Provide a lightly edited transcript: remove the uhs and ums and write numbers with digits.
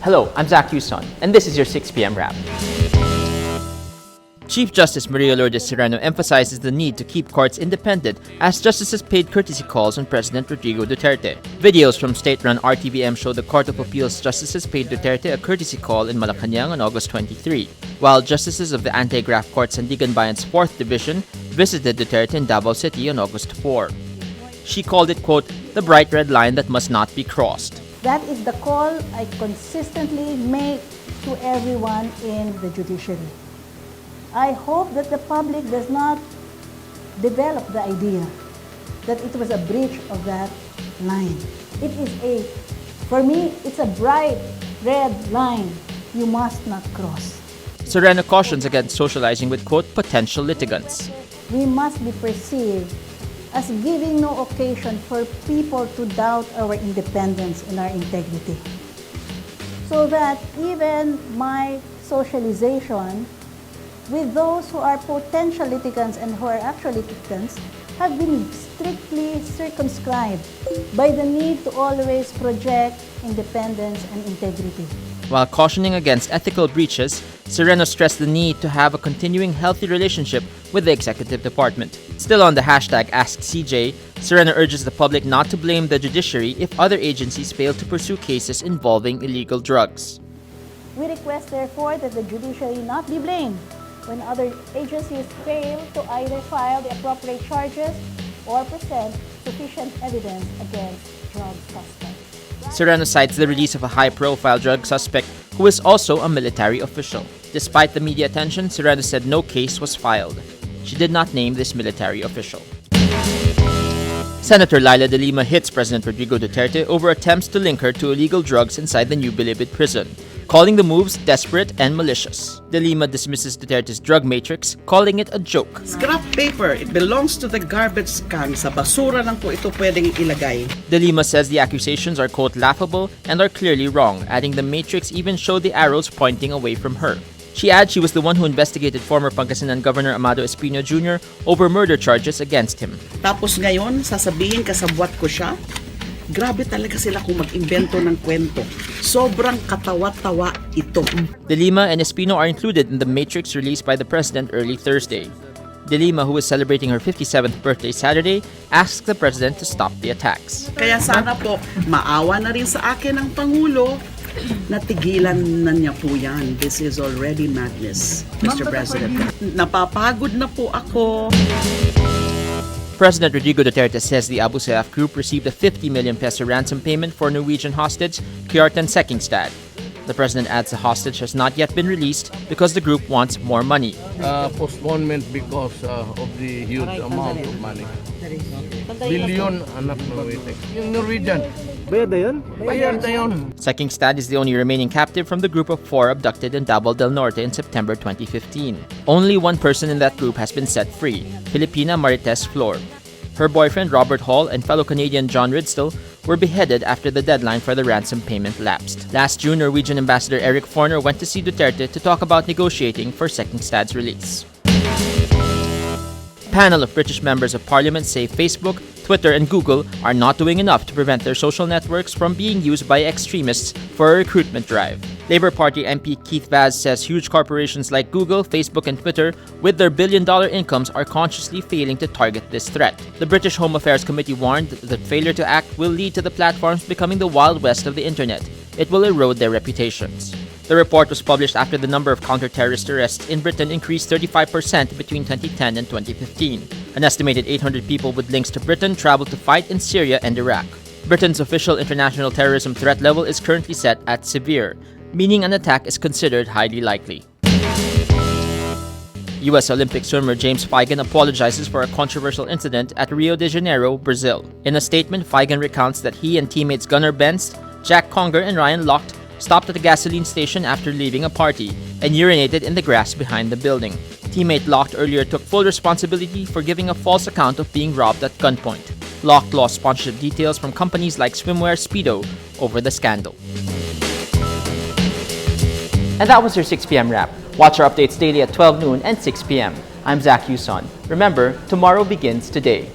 Hello, I'm Zach Yuson, and this is your 6 p.m. wrap. Chief Justice Maria Lourdes Sereno emphasizes the need to keep courts independent as justices paid courtesy calls on President Rodrigo Duterte. Videos from state-run RTVM show the Court of Appeals justices paid Duterte a courtesy call in Malacanang on August 23, while justices of the Anti-Graft Court Sandigan Bayan's 4th Division visited Duterte in Davao City on August 4. She called it, quote, the bright red line that must not be crossed. That is the call I consistently make to everyone in the judiciary. I hope that the public does not develop the idea that it was a breach of that line. For me, it's a bright red line you must not cross. Sereno cautions against socializing with, quote, potential litigants. We must be perceived as giving no occasion for people to doubt our independence and our integrity. So that even my socialization with those who are potential litigants and who are actual litigants have been strictly circumscribed by the need to always project independence and integrity. While cautioning against ethical breaches, Sereno stressed the need to have a continuing healthy relationship with the executive department. Still on the hashtag AskCJ, Sereno urges the public not to blame the judiciary if other agencies fail to pursue cases involving illegal drugs. We request, therefore, that the judiciary not be blamed when other agencies fail to either file the appropriate charges or present sufficient evidence against drug suspects. Sereno cites the release of a high-profile drug suspect who is also a military official. Despite the media attention, Sereno said no case was filed. She did not name this military official. Senator Laila de Lima hits President Rodrigo Duterte over attempts to link her to illegal drugs inside the New Bilibid prison, calling the moves desperate and malicious. De Lima dismisses Duterte's drug matrix, calling it a joke. Scrap paper, it belongs to the garbage can. Sa basura lang po ito pwedeng ilagay. De Lima says the accusations are, quote, laughable and are clearly wrong, adding the matrix even showed the arrows pointing away from her. She adds she was the one who investigated former Pangasinan Governor Amado Espino Jr. over murder charges against him. Tapos ngayon, sasabihin kasabwat ko siya? Grabe talaga sila kung mag-imbento ng kwento. Sobrang katawa-tawa ito. De Lima and Espino are included in the matrix released by the president early Thursday. De Lima, who is celebrating her 57th birthday Saturday, asked the president to stop the attacks. Kaya sana po, maawa na rin sa akin ang Pangulo. Natigilan na niya po yan. This is already madness, Mr. President. Napapagod na po ako. President Rodrigo Duterte says the Abu Sayyaf group received a 50 million peso ransom payment for Norwegian hostage Kjartan Sekkingstad. The president adds the hostage has not yet been released because the group wants more money. Postponement because of the huge amount of money. Billion anak Norwegian. Yung Norwegian. Bayad na yun. Sekkingstad is the only remaining captive from the group of 4 abducted in Davao del Norte in September 2015. Only one person in that group has been set free, Filipina Marites Flor. Her boyfriend Robert Hall and fellow Canadian John Ridsdale were beheaded after the deadline for the ransom payment lapsed. Last June, Norwegian Ambassador Eric Forner went to see Duterte to talk about negotiating for Sekkingstad's release. A panel of British members of parliament say Facebook, Twitter, and Google are not doing enough to prevent their social networks from being used by extremists for a recruitment drive. Labour Party MP Keith Vaz says huge corporations like Google, Facebook, and Twitter, with their billion-dollar incomes, are consciously failing to target this threat. The British Home Affairs Committee warned that failure to act will lead to the platforms becoming the Wild West of the internet. It will erode their reputations. The report was published after the number of counter-terrorist arrests in Britain increased 35% between 2010 and 2015. An estimated 800 people with links to Britain traveled to fight in Syria and Iraq. Britain's official international terrorism threat level is currently set at severe, meaning an attack is considered highly likely. U.S. Olympic swimmer James Feigen apologizes for a controversial incident at Rio de Janeiro, Brazil. In a statement, Feigen recounts that he and teammates Gunnar Benst, Jack Conger, and Ryan Lochte stopped at a gasoline station after leaving a party and urinated in the grass behind the building. Teammate Lochte earlier took full responsibility for giving a false account of being robbed at gunpoint. Lochte lost sponsorship details from companies like swimwear Speedo over the scandal. And that was your 6 p.m. wrap. Watch our updates daily at 12 noon and 6 p.m. I'm Zach Yuson. Remember, tomorrow begins today.